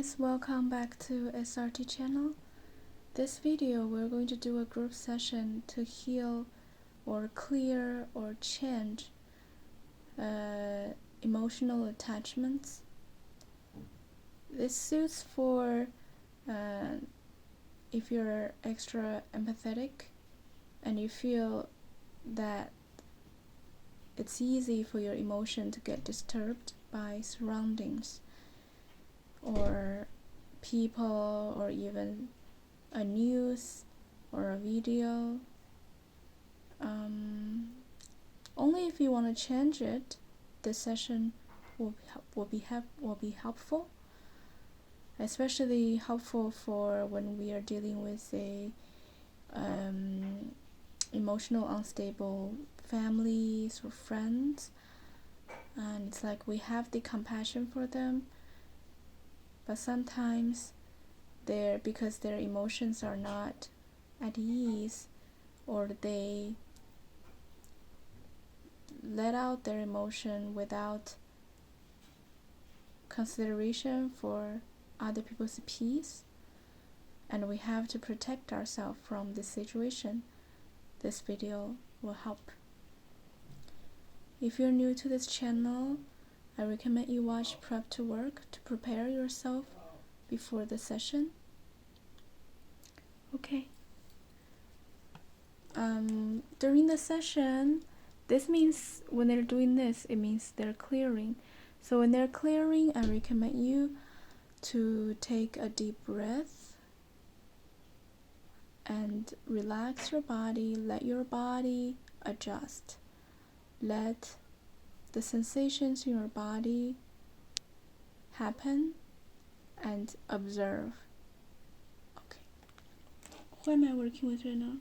guys, welcome back to SRT channel. This video we're going to do a group session to heal or clear or change emotional attachments. This suits for if you're extra empathetic and you feel that it's easy for your emotion to get disturbed by surroundings or people or even a news or a video. Only if you want to change it, this session will be helpful, especially helpful for when we are dealing with a emotional unstable families or friends, and it's like we have the compassion for them, but sometimes because their emotions are not at ease, or they let out their emotion without consideration for other people's peace, and we have to protect ourselves from this situation. This video will help. If you're new to this channel, I recommend you watch Prep to Work to prepare yourself before the session. Okay. During the session, this means when they're doing this, it means they're clearing. So when they're clearing, I recommend you to take a deep breath and relax your body. Let your body adjust. Let the sensations in your body happen and observe. Okay. Who am I working with right now?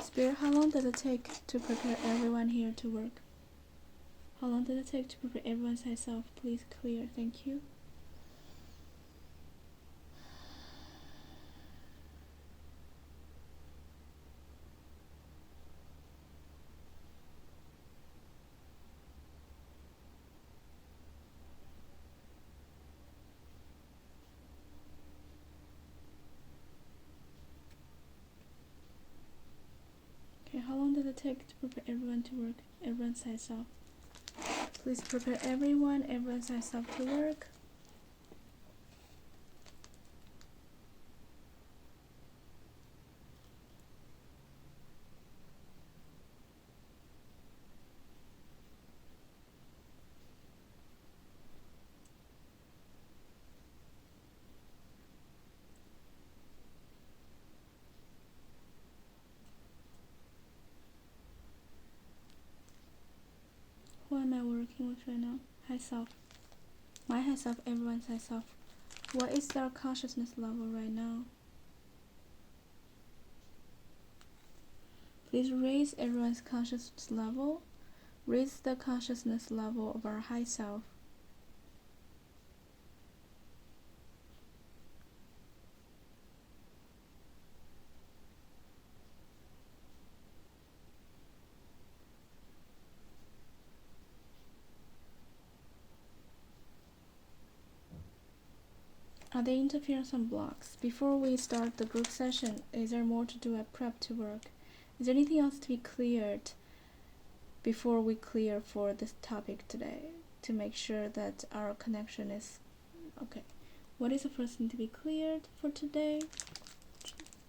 Spirit, how long does it take to prepare everyone here to work? How long does it take to prepare everyone's high self? Please clear. Thank you. Okay, how long does it take to prepare everyone to work? Everyone's high self. Please prepare everyone's high self to work. Who am I working with right now? High self. My high self, everyone's high self. What is their consciousness level right now? Please raise everyone's consciousness level. Raise the consciousness level of our high self. Are there interference and blocks? Before we start the group session, is there more to do at Prep to Work? Is there anything else to be cleared before we clear for this topic today, to make sure that our connection is okay? What is the first thing to be cleared for today?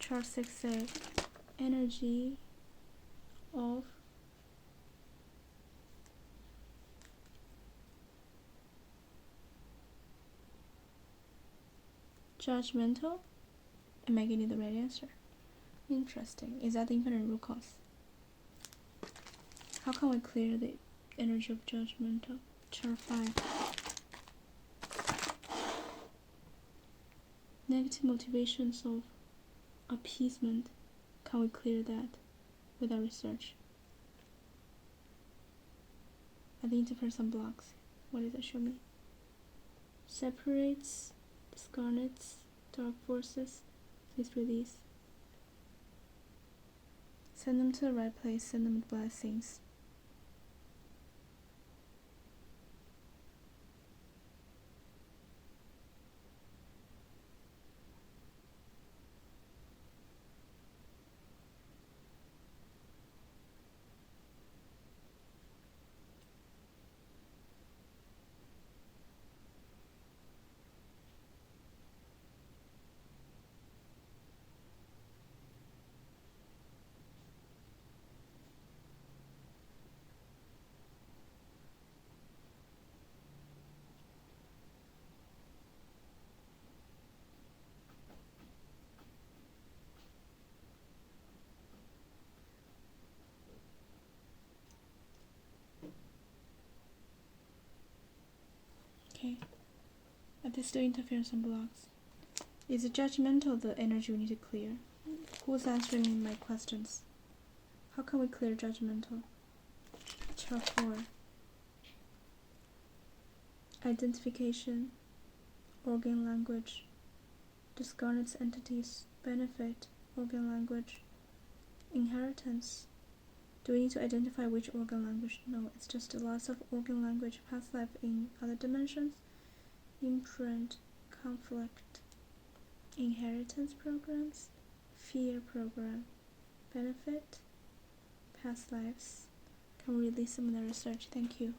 Chart 6A, energy of judgmental. Am I getting the right answer? Interesting. Is that the infinite root cause? How can we clear the energy of judgmental? Chart 5. Negative motivations of appeasement. Can we clear that with our research? Are the interference and blocks? What does that show me? Separates, discarnates, dark forces. Please release. Send them to the right place. Send them with blessings. Are there still interference and blocks? Is it judgmental, the energy we need to clear? Who's answering my questions? How can we clear judgmental? Chart 4. Identification, organ language, discarnates entities, benefit, organ language, inheritance. Do we need to identify which organ language? No, it's just a loss of organ language, past life in other dimensions, imprint, conflict, inheritance programs, fear program, benefit, past lives. Can we release some of the research? Thank you.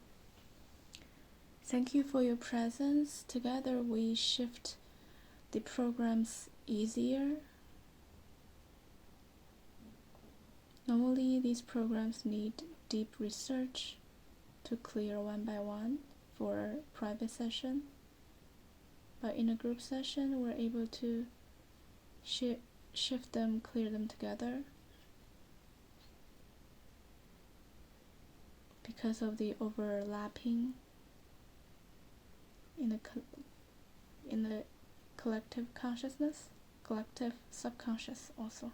Thank you for your presence. Together we shift the programs easier. Normally these programs need deep research to clear one by one for a private session. But in a group session, we're able to shift them, clear them together because of the overlapping in the collective consciousness, collective subconscious also.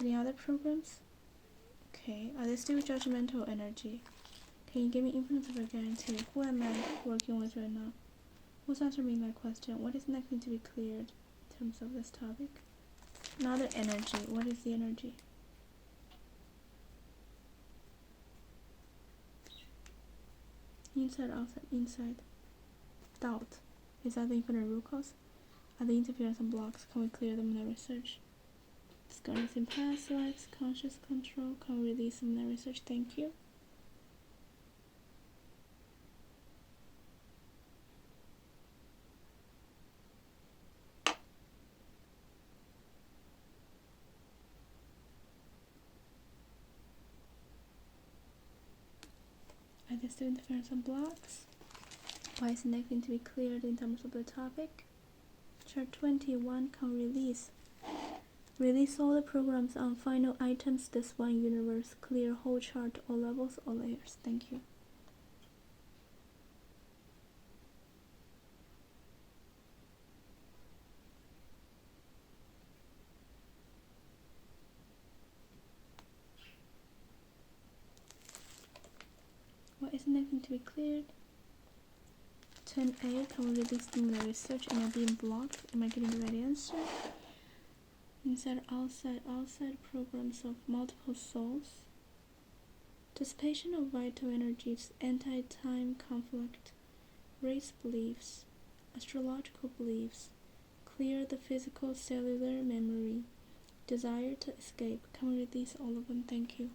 Any other programs? Okay, are they still judgmental energy? Can you give me infinite of a guarantee? Who am I working with right now? Who's answering my question? What is next need to be cleared in terms of this topic? Another energy. What is the energy? Inside, outside, inside. Doubt. Is that the infinite root cause? Are the interference and blocks? Can we clear them in the research? Discoveries in past lives, conscious control. Can we release them in the research? Thank you. Are there still interference and blocks? Why is the next thing to be cleared in terms of the topic? Chart 21 can release. Release all the programs on final items, this one universe. Clear whole chart, all levels, all layers. Thank you. What is the next thing to be cleared? 10A, can we release them in the research? Am I being blocked? Am I getting the right answer? Inside, outside programs of multiple souls. Dissipation of vital energies, anti-time conflict, race beliefs, astrological beliefs, clear the physical cellular memory, desire to escape. Can we release all of them? Thank you.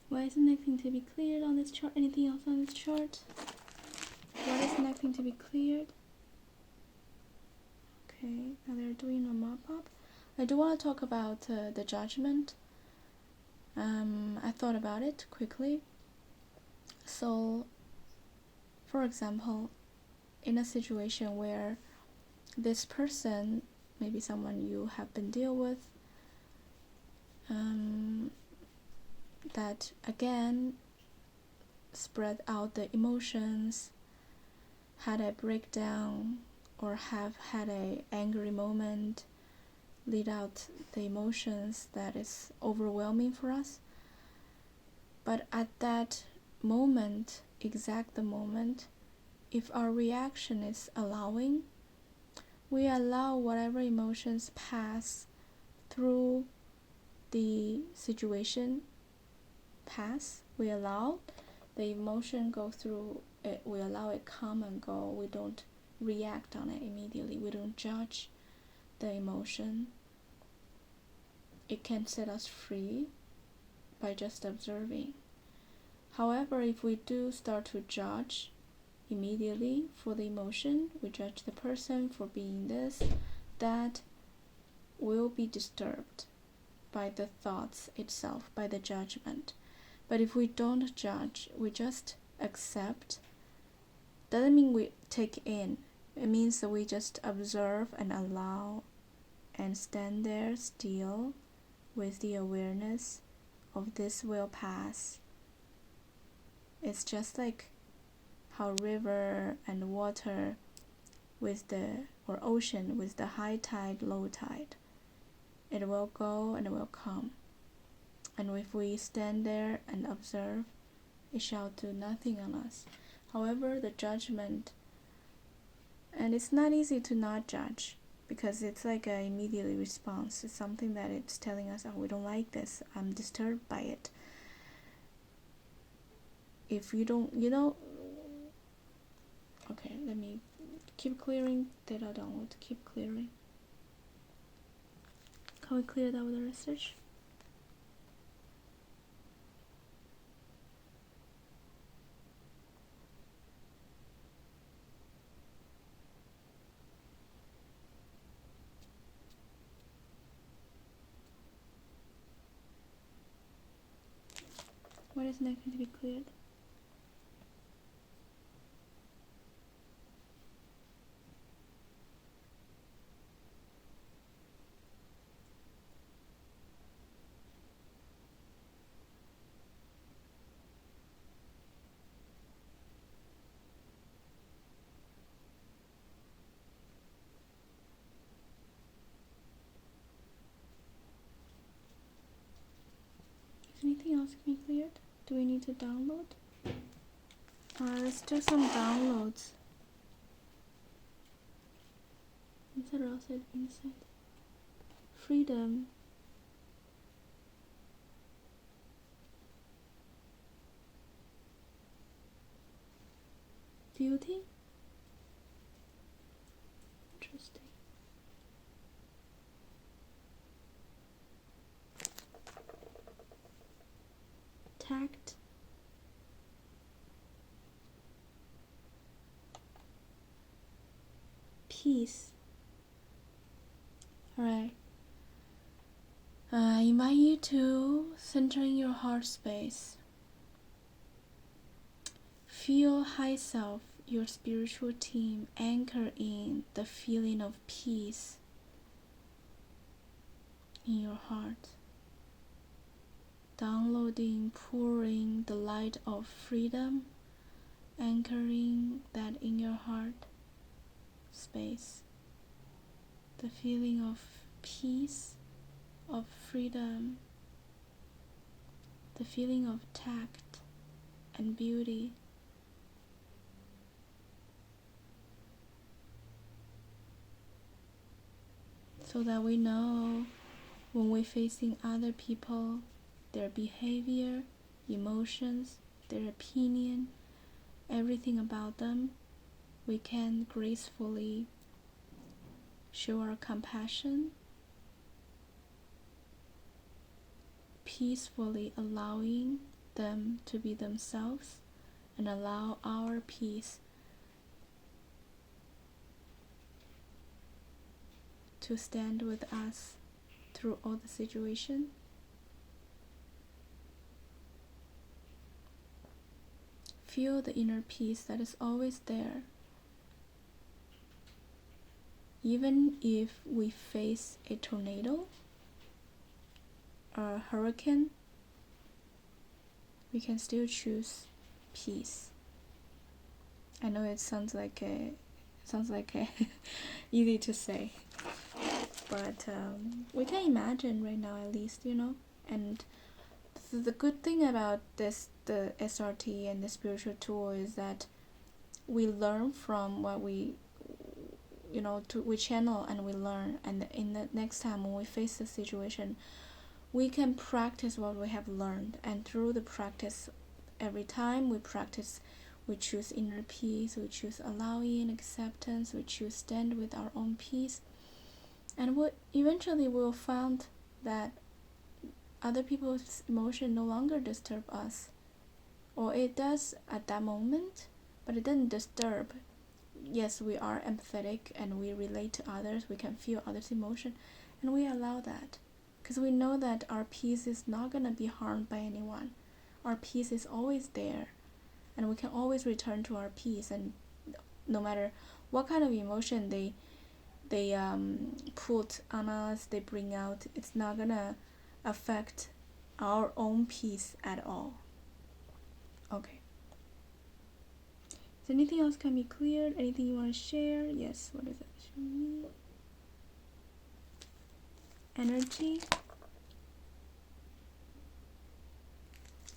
What is the next thing to be cleared on this chart? Anything else on this chart? What is the next thing to be cleared? Okay, now they're doing a mop-up. I do want to talk about the judgment. I thought about it quickly. So, for example, in a situation where this person, maybe someone you have been deal with, that again spread out the emotions, had a breakdown, or have had a angry moment, lead out the emotions that is overwhelming for us. But at that moment, exact the moment, if our reaction is allowing, we allow whatever emotions pass through the situation pass. We allow the emotion go through it. We allow it come and go. We don't react on it immediately. We don't judge the emotion. It can set us free by just observing. However, if we do start to judge immediately for the emotion, we judge the person for being this, that will be disturbed by the thoughts itself, by the judgment. But if we don't judge, we just accept, doesn't mean we take in. It means that we just observe and allow and stand there still with the awareness of this will pass. It's just like how river and water with the, or ocean with the high tide, low tide. It will go and it will come. And if we stand there and observe, it shall do nothing on us. However, the judgment, and it's not easy to not judge, because it's like an immediate response. It's something that it's telling us, oh, we don't like this, I'm disturbed by it. If you don't, okay, let me keep clearing data download, keep clearing. Can we clear that with the research? What is next to be cleared? Is anything else being cleared? Do we need to download? Let's do some downloads. Inside or outside? Inside. Freedom. Beauty. Interesting. Tact. Peace. Alright. I invite you to center in your heart space. Feel high self, your spiritual team, anchor in the feeling of peace in your heart. Downloading, pouring the light of freedom, anchoring that in your heart space. The feeling of peace, of freedom, the feeling of tact and beauty. So that we know when we're facing other people, their behavior, emotions, their opinion, everything about them, we can gracefully show our compassion, peacefully allowing them to be themselves, and allow our peace to stand with us through all the situation. Feel the inner peace that is always there. Even if we face a tornado or a hurricane, we can still choose peace. I know it sounds like easy to say, but we can imagine right now, at least, and the good thing about this, the SRT and the spiritual tool, is that we learn from what we channel and we learn, and in the next time when we face the situation, we can practice what we have learned. And through the practice, every time we practice, we choose inner peace, we choose allowing, acceptance, we choose stand with our own peace, and eventually we'll find that other people's emotion no longer disturb us, or it does at that moment, but it doesn't disturb. Yes, we are empathetic and we relate to others, we can feel others' emotion, and we allow that because we know that our peace is not going to be harmed by anyone. Our peace is always there, and we can always return to our peace, and no matter what kind of emotion they put on us, they bring out, it's not gonna affect our own peace at all. Okay. Is anything else can be cleared? Anything you want to share? Yes. What is that? Show me. Energy.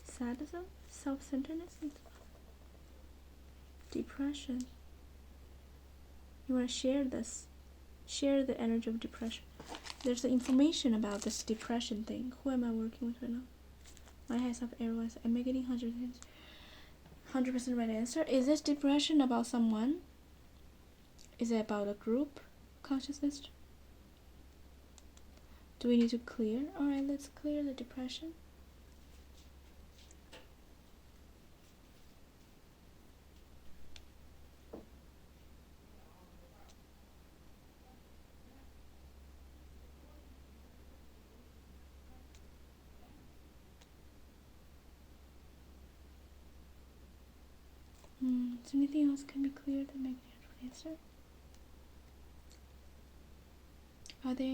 Sadism. Self-centeredness. Depression. You want to share this. Share the energy of depression. There's the information about this depression thing. Who am I working with right now? My highest self, everyone. Am I getting 100% right answer? Is this depression about someone? Is it about a group consciousness? Do we need to clear? Alright, let's clear the depression. Is anything else can be cleared that make the answer? Are there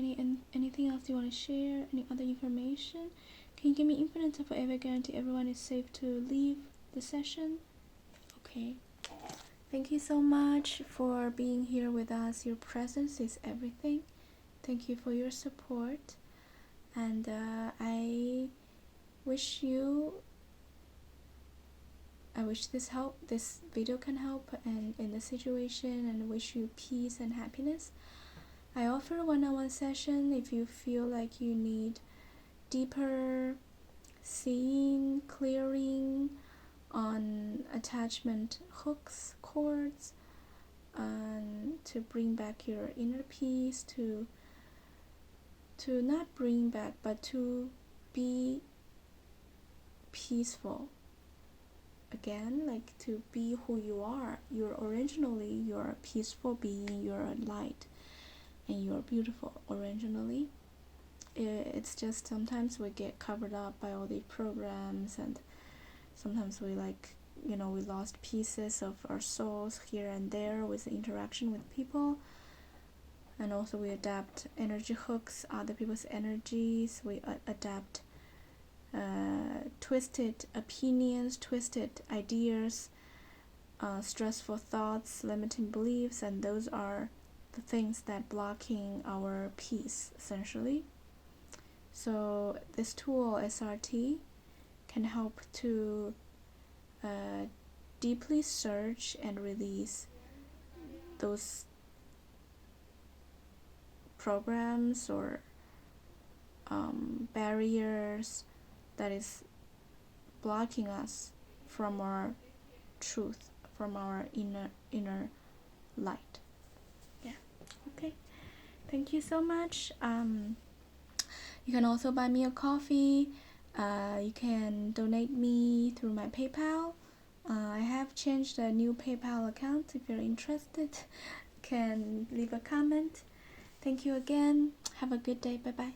anything else you want to share? Any other information? Can you give me infinite of forever guarantee everyone is safe to leave the session? Okay. Thank you so much for being here with us. Your presence is everything. Thank you for your support. And I wish this video can help and in the situation, and wish you peace and happiness. I offer one-on-one session if you feel like you need deeper seeing, clearing on attachment hooks, cords, to bring back your inner peace, to not bring back, but to be peaceful again, like to be who you are. You're a peaceful being, you're a light, and you're beautiful originally. It's just sometimes we get covered up by all the programs, and sometimes we we lost pieces of our souls here and there with the interaction with people. And also we adapt energy hooks, other people's energies. We adapt twisted opinions, twisted ideas, stressful thoughts, limiting beliefs, and those are the things that blocking our peace essentially. So this tool SRT can help to deeply search and release those programs or barriers that is blocking us from our truth, from our inner light. Yeah. Okay. Thank you so much. You can also buy me a coffee. You can donate me through my PayPal. I have changed a new PayPal account. If you're interested, can leave a comment. Thank you again. Have a good day. Bye bye.